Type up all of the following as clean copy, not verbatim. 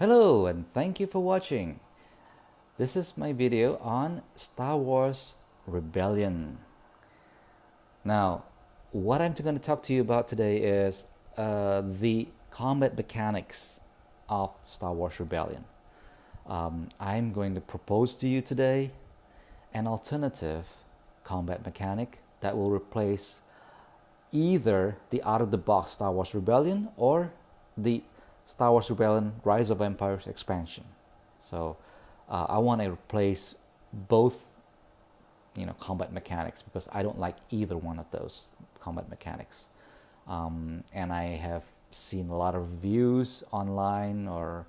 Hello and thank you for watching. This is my video on Star Wars Rebellion. Now, what I'm going to talk to you about today is the combat mechanics of Star Wars Rebellion. I'm going to propose to you today an alternative combat mechanic that will replace either the out-of-the-box Star Wars Rebellion or the Star Wars Rebellion Rise of Empires expansion. So I want to replace both, combat mechanics because I don't like either one of those combat mechanics. And I have seen a lot of reviews online, or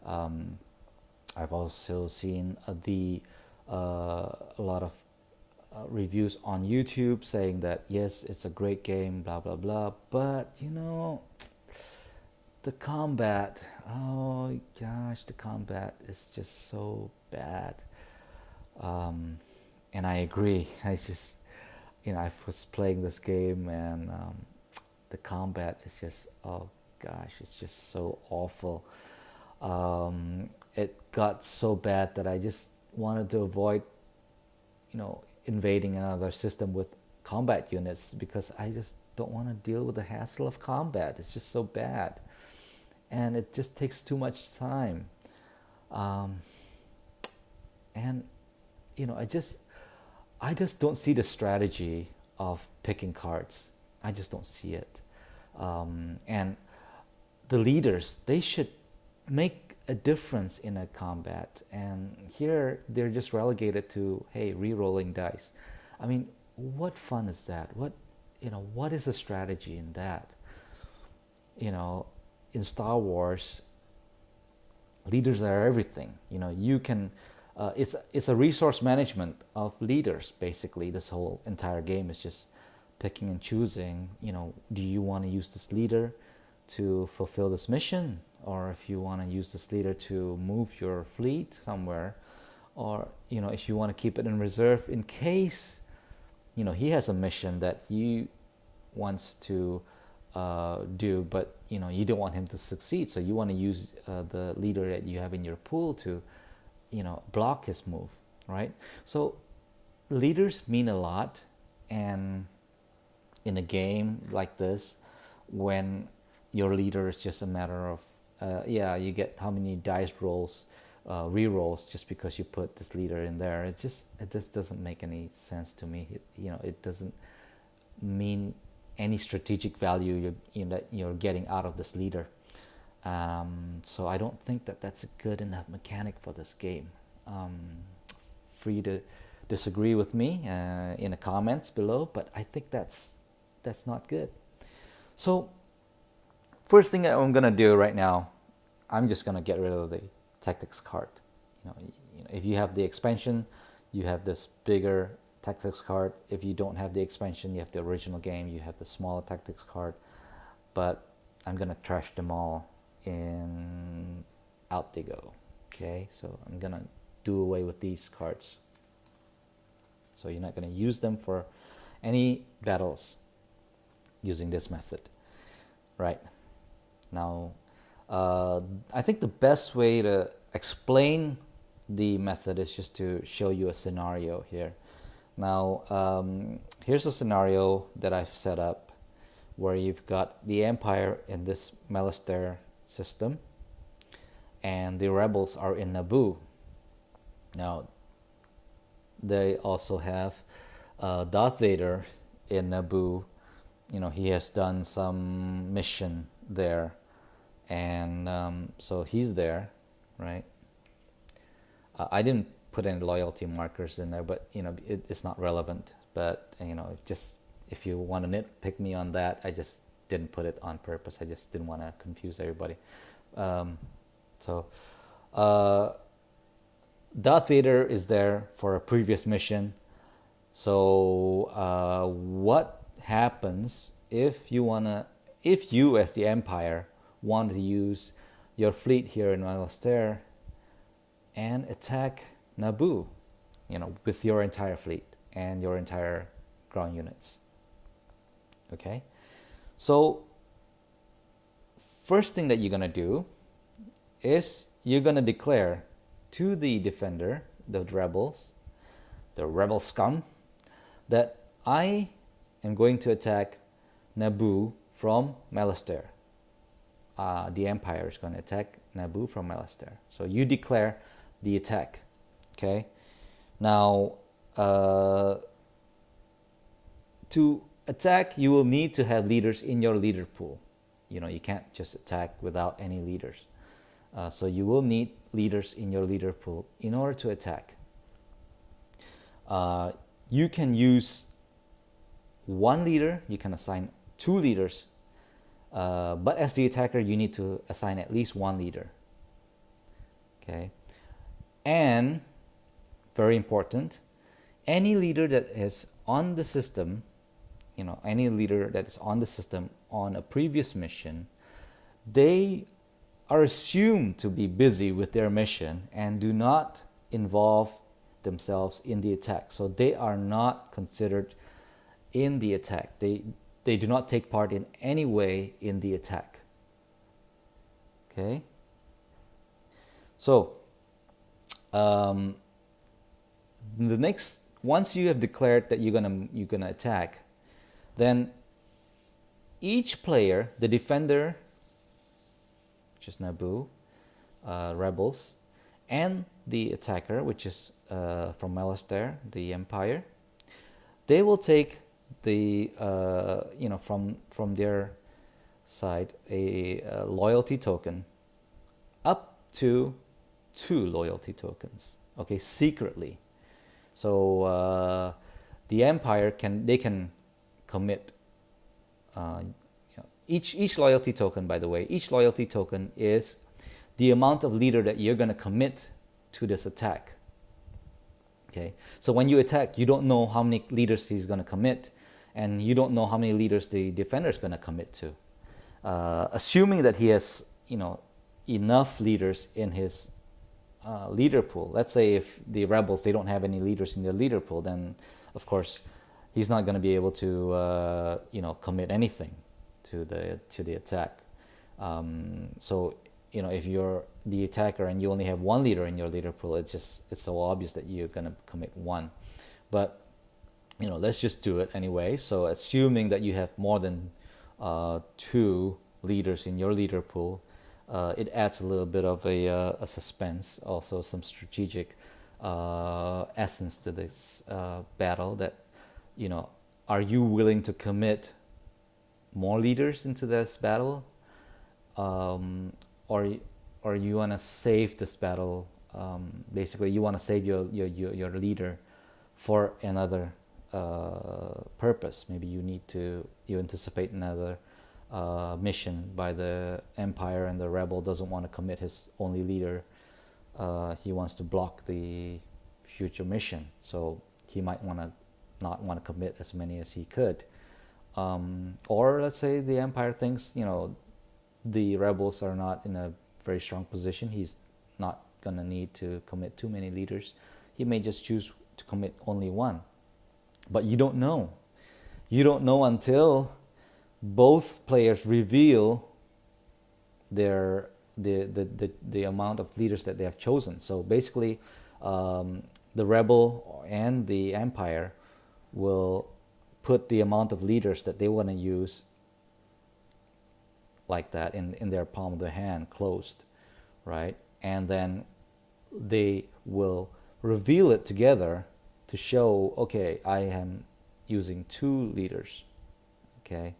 I've also seen a lot of reviews on YouTube saying that yes, it's a great game, blah blah blah. But the combat, oh gosh, the combat is just so bad. And I agree. I was playing this game, and the combat is just, oh gosh, it's just so awful. It got so bad that I just wanted to avoid, invading another system with combat units because I just don't want to deal with the hassle of combat. It's just so bad, and it just takes too much time. And I just don't see the strategy of picking cards. I just don't see it. And the leaders, they should make a difference in a combat. And here they're just relegated to, hey, re-rolling dice. I mean, what fun is that? What is the strategy in that? In Star Wars, leaders are everything. You can it's a resource management of leaders. Basically, this whole entire game is just picking and choosing. Do you want to use this leader to fulfill this mission, or if you want to use this leader to move your fleet somewhere, or if you want to keep it in reserve in case he has a mission that he wants to do, but you don't want him to succeed, so you want to use the leader that you have in your pool to block his move, right? So leaders mean a lot. And in a game like this, when your leader is just a matter of you get how many dice rolls, re-rolls, just because you put this leader in there, it just doesn't make any sense to me. It doesn't mean any strategic value you're getting out of this leader. So I don't think that that's a good enough mechanic for this game. Free to disagree with me in the comments below, but I think that's not good. So first thing that I'm gonna do right now, I'm just gonna get rid of the tactics card. If you have the expansion, you have this bigger tactics card. If you don't have the expansion, you have the original game, you have the smaller tactics card. But I'm gonna trash them all, and out they go. Okay, so I'm gonna do away with these cards, so you're not gonna use them for any battles using this method. Right now, I think the best way to explain the method is just to show you a scenario here. Now, here's a scenario that I've set up where you've got the Empire in this Malastare system, and the rebels are in Naboo. Now, they also have Darth Vader in Naboo. He has done some mission there, and so he's there, right? I didn't put any loyalty markers in there, but it's not relevant. But just if you want to nitpick me on that, I just didn't put it on purpose. I just didn't want to confuse everybody. So Darth Vader is there for a previous mission. So what happens if you as the Empire want to use your fleet here in Malastare and attack Naboo, with your entire fleet and your entire ground units? Okay, so first thing that you're gonna do is you're going to declare to the defender, the rebel scum, that I am going to attack Naboo from Malastare. The Empire is going to attack Naboo from Malastare. So you declare the attack. Okay. Now, to attack, you will need to have leaders in your leader pool. You can't just attack without any leaders. So you will need leaders in your leader pool in order to attack. You can use one leader, you can assign 2 leaders, but as the attacker, you need to assign at least 1 leader. Okay, and very important, any leader that is on the system, any leader that is on the system on a previous mission, they are assumed to be busy with their mission and do not involve themselves in the attack. So they are not considered in the attack. They do not take part in any way in the attack. Okay. So the next, once you have declared that you're gonna attack, then each player, the defender, which is Naboo, rebels, and the attacker, which is from Malastare, the Empire, they will take the from their side a loyalty token, up to 2 loyalty tokens. Okay, secretly. So the Empire can commit each loyalty token. By the way, each loyalty token is the amount of leader that you're going to commit to this attack. Okay, so when you attack, you don't know how many leaders he's going to commit, and you don't know how many leaders the defender is going to commit to. Assuming that he has enough leaders in his leader pool. Let's say if the rebels, they don't have any leaders in their leader pool, then of course he's not going to be able to commit anything to the attack. So if you're the attacker and you only have 1 leader in your leader pool, it's so obvious that you're going to commit 1. But let's just do it anyway. So assuming that you have more than 2 leaders in your leader pool, it adds a little bit of a suspense, also some strategic essence to this battle. That are you willing to commit more leaders into this battle, or you want to save this battle? Basically, you want to save your leader for another purpose. Maybe you anticipate another mission by the Empire, and the rebel doesn't want to commit his only leader. He wants to block the future mission, so he might not want to commit as many as he could. Or let's say the Empire thinks the rebels are not in a very strong position. He's not gonna need to commit too many leaders. He may just choose to commit only 1. But you don't know. You don't know until both players reveal the amount of leaders that they have chosen. So basically, the rebel and the Empire will put the amount of leaders that they want to use like that in their palm of their hand, closed, right? And then they will reveal it together to show, okay, I am using 2 leaders, okay,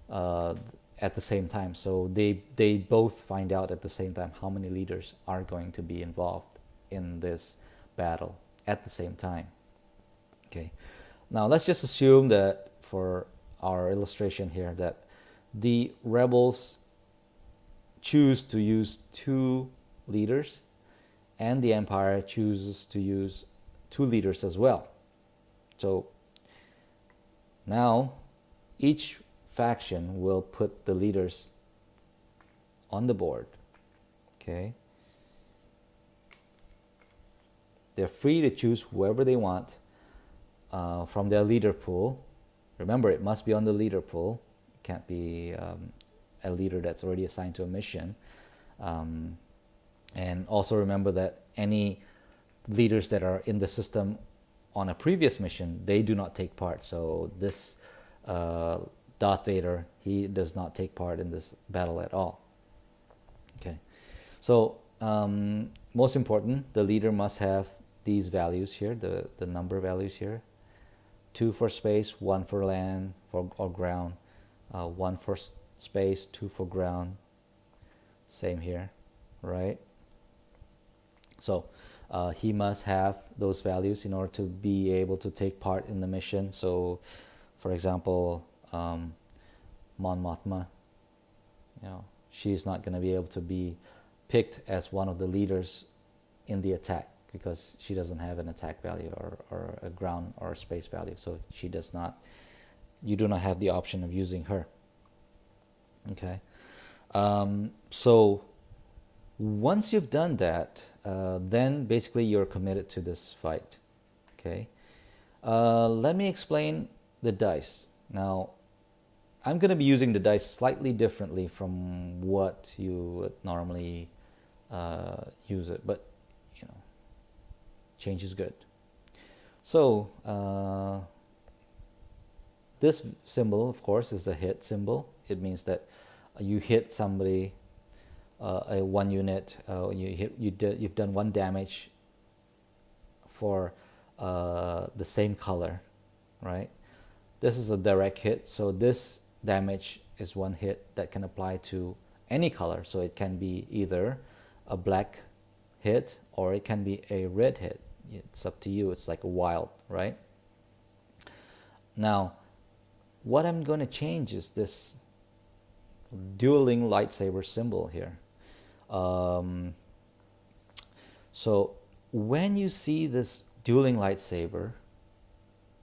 at the same time. So they both find out at the same time how many leaders are going to be involved in this battle at the same time. Okay, now let's just assume that for our illustration here that the rebels choose to use 2 leaders and the Empire chooses to use 2 leaders as well. So now each faction will put the leaders on the board. Okay, they're free to choose whoever they want from their leader pool. Remember, it must be on the leader pool. It can't be a leader that's already assigned to a mission. And also remember that any leaders that are in the system on a previous mission, they do not take part. So this uh, Darth Vader, he does not take part in this battle at all. Okay, so most important, the leader must have these values here, the number values here. 2 for space, 1 for land or ground, 1 for space, 2 for ground. Same here, right? So he must have those values in order to be able to take part in the mission. So, for example, Mon Mothma, she's not going to be able to be picked as one of the leaders in the attack because she doesn't have an attack value or a ground or a space value. So she does not. You do not have the option of using her. Okay. So once you've done that, then basically you're committed to this fight. Okay. Let me explain the dice. Now, I'm going to be using the dice slightly differently from what you would normally use it, but change is good. So this symbol, of course, is the hit symbol. It means that you hit somebody, a 1 unit. You've done 1 damage for the same color, right? This is a direct hit, so this damage is 1 hit that can apply to any color. So it can be either a black hit or it can be a red hit. It's up to you. It's like a wild, right? Now, what I'm going to change is this dueling lightsaber symbol here. So when you see this dueling lightsaber,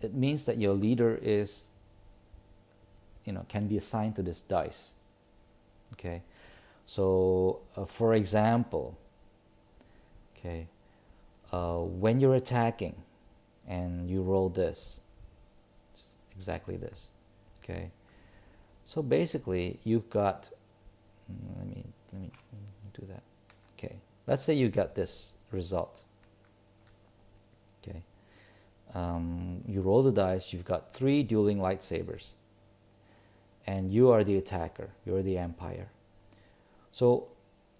it means that your leader is, can be assigned to this dice. Okay, so for example, okay, when you're attacking and you roll this, exactly this, okay. So basically, you've got. Let me do that. Okay, let's say you got this result. Okay, you roll the dice. You've got 3 dueling lightsabers, and you are the attacker. You're the Empire. So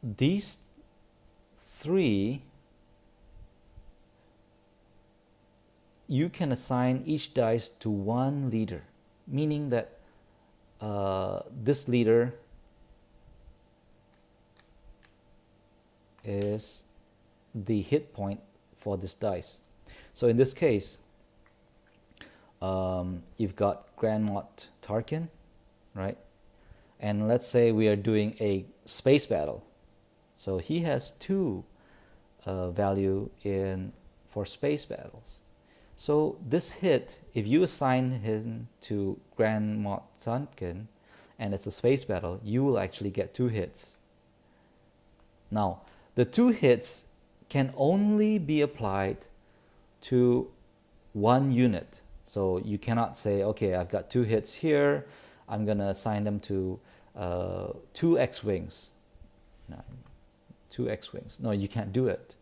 these 3, you can assign each dice to 1 leader, meaning that this leader is the hit point for this dice. So in this case, you've got Grand Moff Tarkin, right? And let's say we are doing a space battle. So he has 2 value for space battles. So this hit, if you assign him to Grand Moff Tarkin and it's a space battle, you will actually get 2 hits. Now, the 2 hits can only be applied to 1 unit. So you cannot say, okay, I've got 2 hits here, I'm going to assign them to 2 X-Wings. No, 2 X-Wings. No, you can't do it.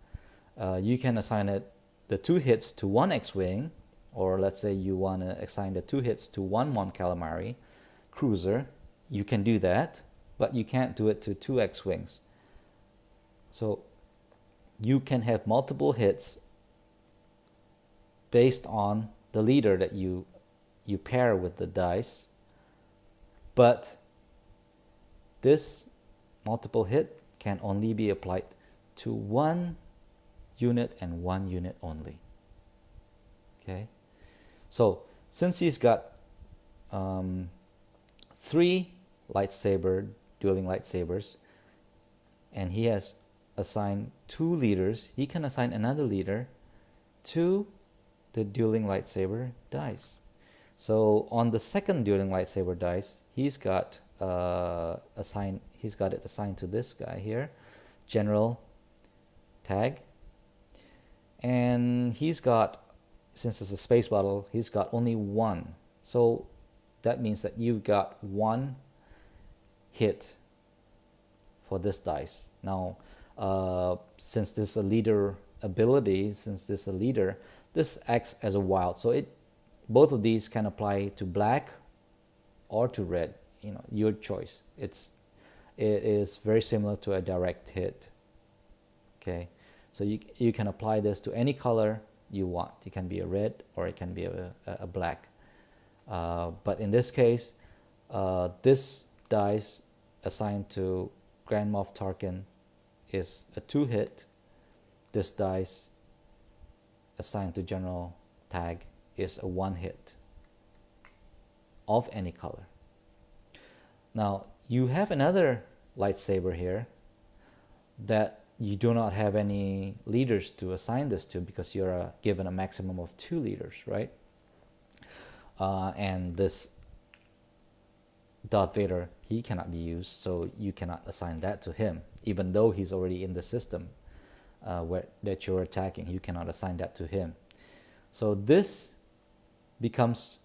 You can assign the 2 hits to 1 X-Wing, or let's say you want to assign the 2 hits to 1 Mon Calamari cruiser. You can do that, but you can't do it to 2 X-Wings. So you can have multiple hits based on the leader that you pair with the dice, but this multiple hit can only be applied to 1 unit and 1 unit only. Okay, so since he's got 3 dueling lightsabers, and he has assigned 2 leaders, he can assign another leader to the dueling lightsaber dice. So on the second dueling lightsaber dice, he's got it assigned to this guy here, General Tag, and he's got, since it's a space battle, he's got only 1. So that means that you've got 1 hit for this dice. Now, since this is a leader ability, since this is a leader, this acts as a wild. So both of these can apply to black or to red. Your choice. It is very similar to a direct hit. Okay, so you can apply this to any color you want. It can be a red or it can be a black. But in this case, this dice assigned to Grand Moff Tarkin is a 2-hit. This dice assigned to General Tag is a 1-hit of any color. Now you have another lightsaber here that you do not have any leaders to assign this to because you're given a maximum of 2 leaders, right? And this Darth Vader, he cannot be used, so you cannot assign that to him, even though he's already in the system that you're attacking. You cannot assign that to him. So this becomes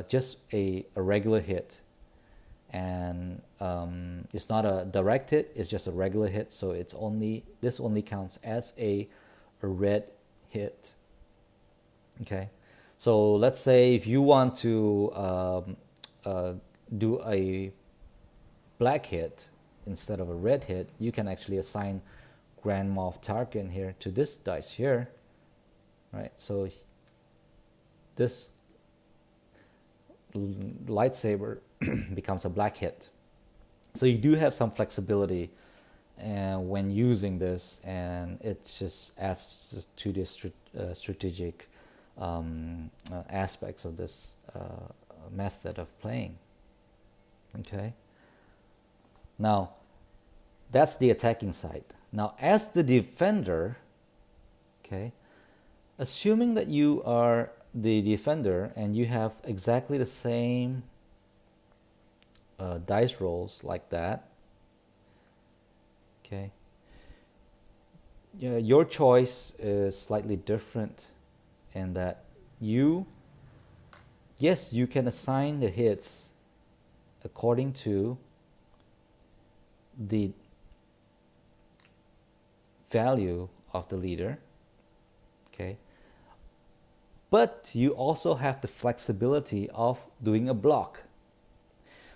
just a regular hit, and it's not a direct hit, it's just a regular hit. So this only counts as a red hit. Okay, so let's say if you want to do a black hit instead of a red hit, you can actually assign Grand Moff Tarkin here to this dice here, right? So this lightsaber becomes a black hit. So you do have some flexibility when using this, and it just adds to the strategic aspects of this method of playing. Okay. Now, that's the attacking side. Now, as the defender, okay, assuming that you are the defender and you have exactly the same dice rolls like that, okay, your choice is slightly different in that yes, you can assign the hits according to the value of the leader, okay, but you also have the flexibility of doing a block.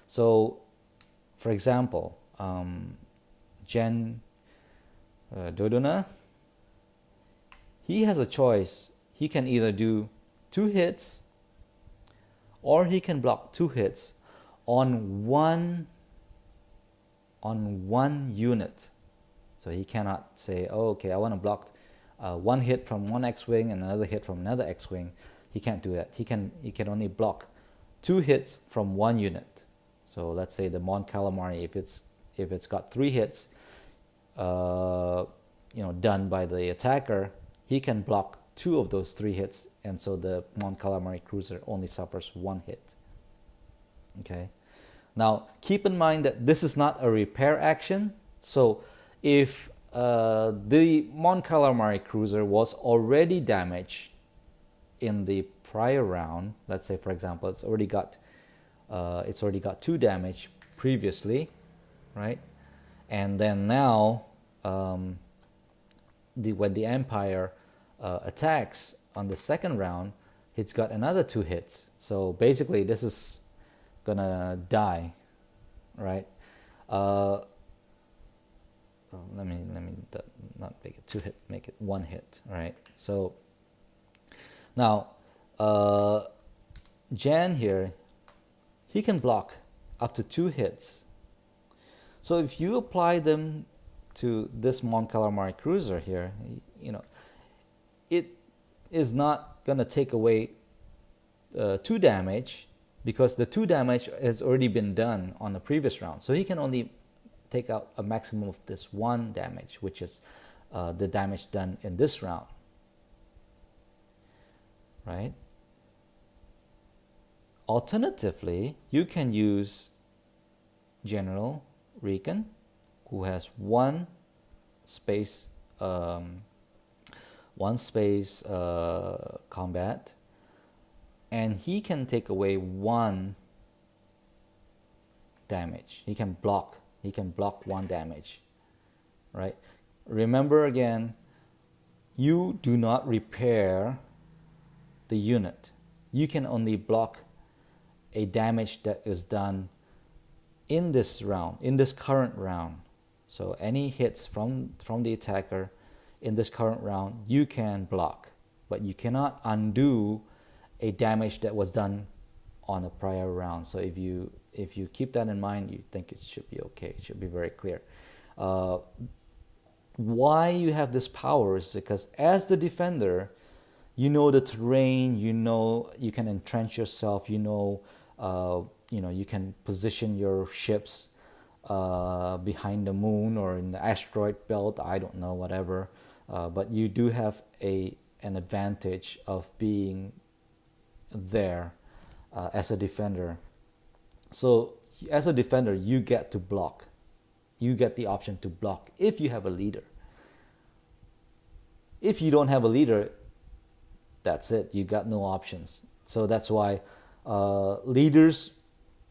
So for example, Jen Dodona, he has a choice. He can either do 2 hits or he can block 2 hits on one unit. So he cannot say, oh, okay, I want to block 1 hit from one X-Wing and another hit from another X-Wing. He can't do that. He can only block 2 hits from one unit. So let's say the Mon Calamari, if it's got 3 hits done by the attacker, he can block 2 of those 3 hits, and so the Mon Calamari cruiser only suffers 1 hit. Okay. Now keep in mind that this is not a repair action. So if the Mon Calamari cruiser was already damaged in the prior round, let's say for example it's already got 2 damage previously, right? And then now when the Empire attacks on the second round, it's got another 2 hits. So basically this is gonna die, right? Let me not make it 2 hit, make it 1 hit, right? So now Jan here, he can block up to 2 hits. So if you apply them to this Mon Calamari cruiser here, it is not gonna take away 2 damage, because the 2 damage has already been done on the previous round. So he can only take out a maximum of this 1 damage, which is the damage done in this round, right? Alternatively, you can use General Regan, who has 1 space combat, and he can take away 1 damage. He can block 1 damage, right? Remember again, you do not repair the unit. You can only block a damage that is done in this round, in this current round. So any hits from the attacker in this current round, you can block, but you cannot undo a damage that was done on a prior round. So if you keep that in mind, you think it should be okay. It should be very clear. Why you have this power is because as the defender, you know the terrain, you know you can entrench yourself, you can position your ships behind the moon or in the asteroid belt, I don't know, whatever. But you do have an advantage of being there as a defender. So as a defender, you get to block. You get the option to block if you have a leader. If you don't have a leader, that's it. You got no options. So that's why leaders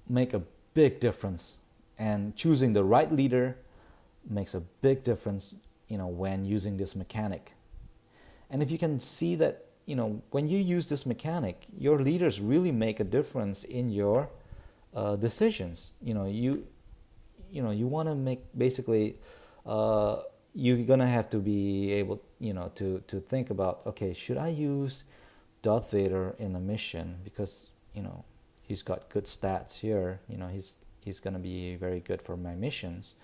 make a big difference, and choosing the right leader makes a big difference, when using this mechanic. And if you can see that, when you use this mechanic, your leaders really make a difference in your decisions. You want to make basically. You're gonna have to be able, to think about, okay, should I use Darth Vader in a mission because he's got good stats here. He's gonna be very good for my missions.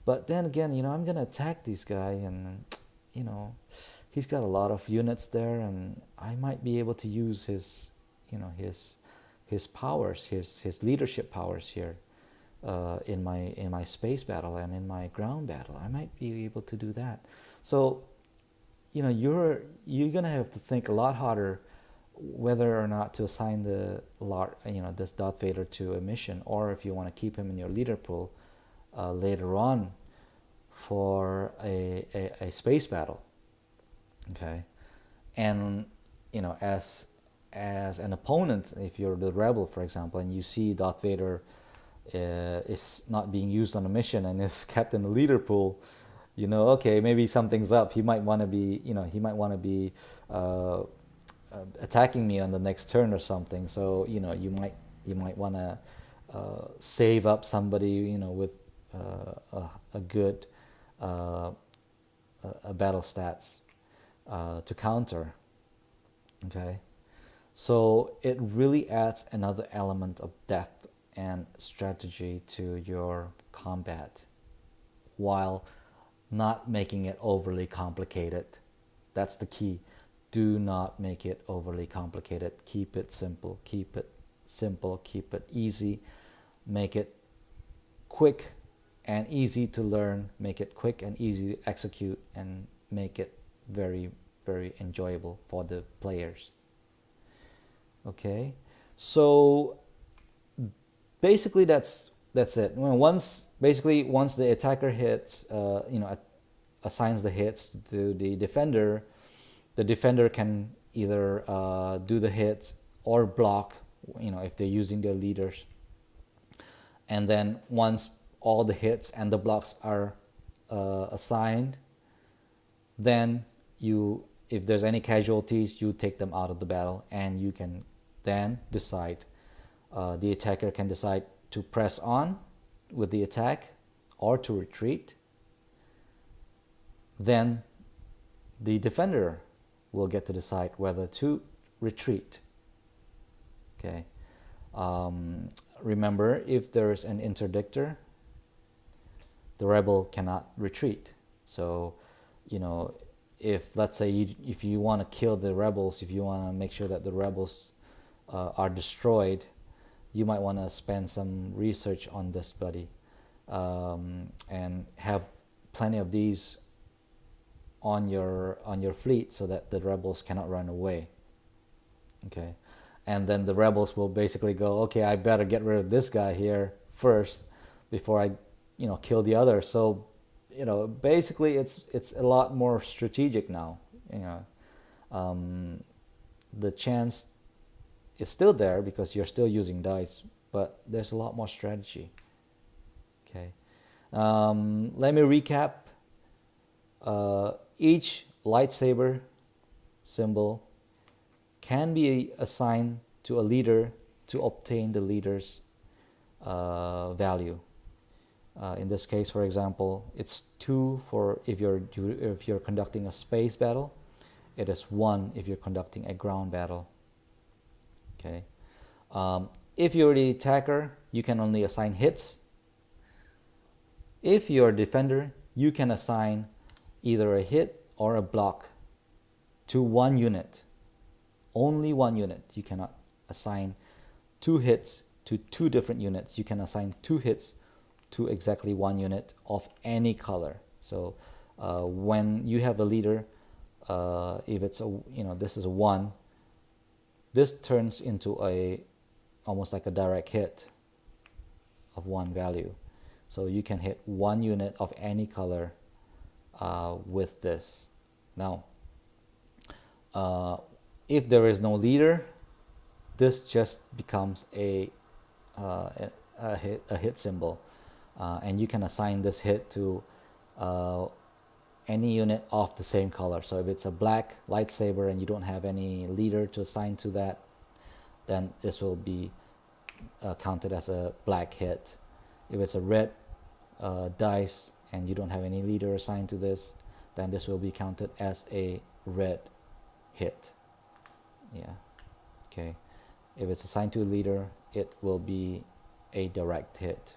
But then again, I'm gonna attack this guy, and he's got a lot of units there, and I might be able to use his powers, his leadership powers here. In my space battle and in my ground battle, I might be able to do that. So, you're gonna have to think a lot harder whether or not to assign this Darth Vader to a mission, or if you want to keep him in your leader pool later on for a space battle. Okay, and as an opponent, if you're the rebel, for example, and you see Darth Vader is not being used on a mission and is kept in the leader pool, okay, maybe something's up. He might want to be attacking me on the next turn or something. So you might want to save up somebody with a good battle stats to counter. Okay, so it really adds another element of depth and strategy to your combat while not making it overly complicated. That's the key. Do not make it overly complicated. Keep it simple, keep it easy, make it quick and easy to learn, make it quick and easy to execute, and make it very, very enjoyable for the players. Okay, so basically that's it. Once the attacker hits, assigns the hits to the defender can either do the hits or block, if they're using their leaders. And then once all the hits and the blocks are assigned, then if there's any casualties, you take them out of the battle, and you can then decide. The attacker can decide to press on with the attack or to retreat. Then the defender will get to decide whether to retreat. Okay. Remember, if there is an interdictor, the rebel cannot retreat. So, if let's say if you want to kill the rebels, if you want to make sure that the rebels are destroyed, you might want to spend some research on this buddy, and have plenty of these on your fleet so that the rebels cannot run away. Okay, and then the rebels will basically go, okay, I better get rid of this guy here first before I kill the other. So basically it's a lot more strategic now. The chance is still there because you're still using dice, but there's a lot more strategy. Okay, let me recap. Each lightsaber symbol can be assigned to a leader to obtain the leader's value. In this case, for example, it's 2 for if you're conducting a space battle. It is 1 if you're conducting a ground battle. Okay. If you're the attacker, you can only assign hits. If you're a defender, you can assign either a hit or a block to 1 unit. Only 1 unit. You cannot assign 2 hits to 2 different units. You can assign 2 hits to exactly 1 unit of any color. So when you have a leader, if it's this is a 1, this turns into almost like a direct hit of 1 value. So you can hit 1 unit of any color with this. Now, if there is no leader, this just becomes a hit symbol, and you can assign this hit to any unit of the same color. So if it's a black lightsaber and you don't have any leader to assign to that, then this will be counted as a black hit. If it's a red dice and you don't have any leader assigned to this, then this will be counted as a red hit. Yeah. Okay. If it's assigned to a leader, it will be a direct hit,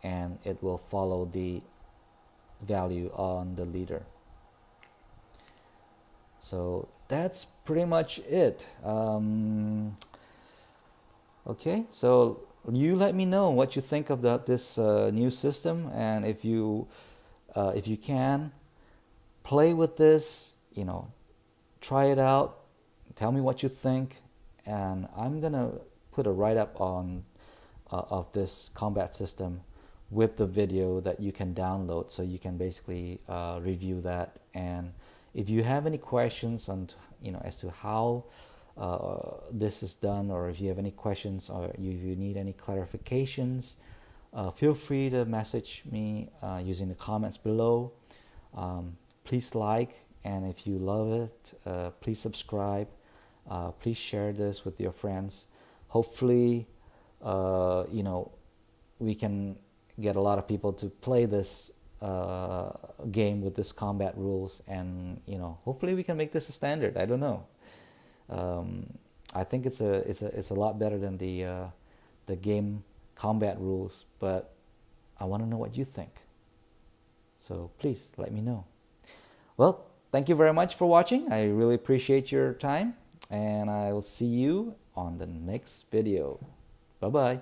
and it will follow the value on the leader. So that's pretty much it. Okay, so you let me know what you think of this new system, and if you can play with this, try it out, tell me what you think, and I'm gonna put a write-up on of this combat system with the video that you can download, so you can basically review that. And if you have any questions on as to how this is done, or if you have any questions, or you need any clarifications, feel free to message me using the comments below. Please like, and if you love it, please subscribe. Please share this with your friends. Hopefully we can get a lot of people to play this game with this combat rules, and hopefully we can make this a standard. I don't know. I think it's a lot better than the game combat rules, but I want to know what you think. So please let me know. Well, thank you very much for watching. I really appreciate your time, and I will see you on the next video. Bye bye.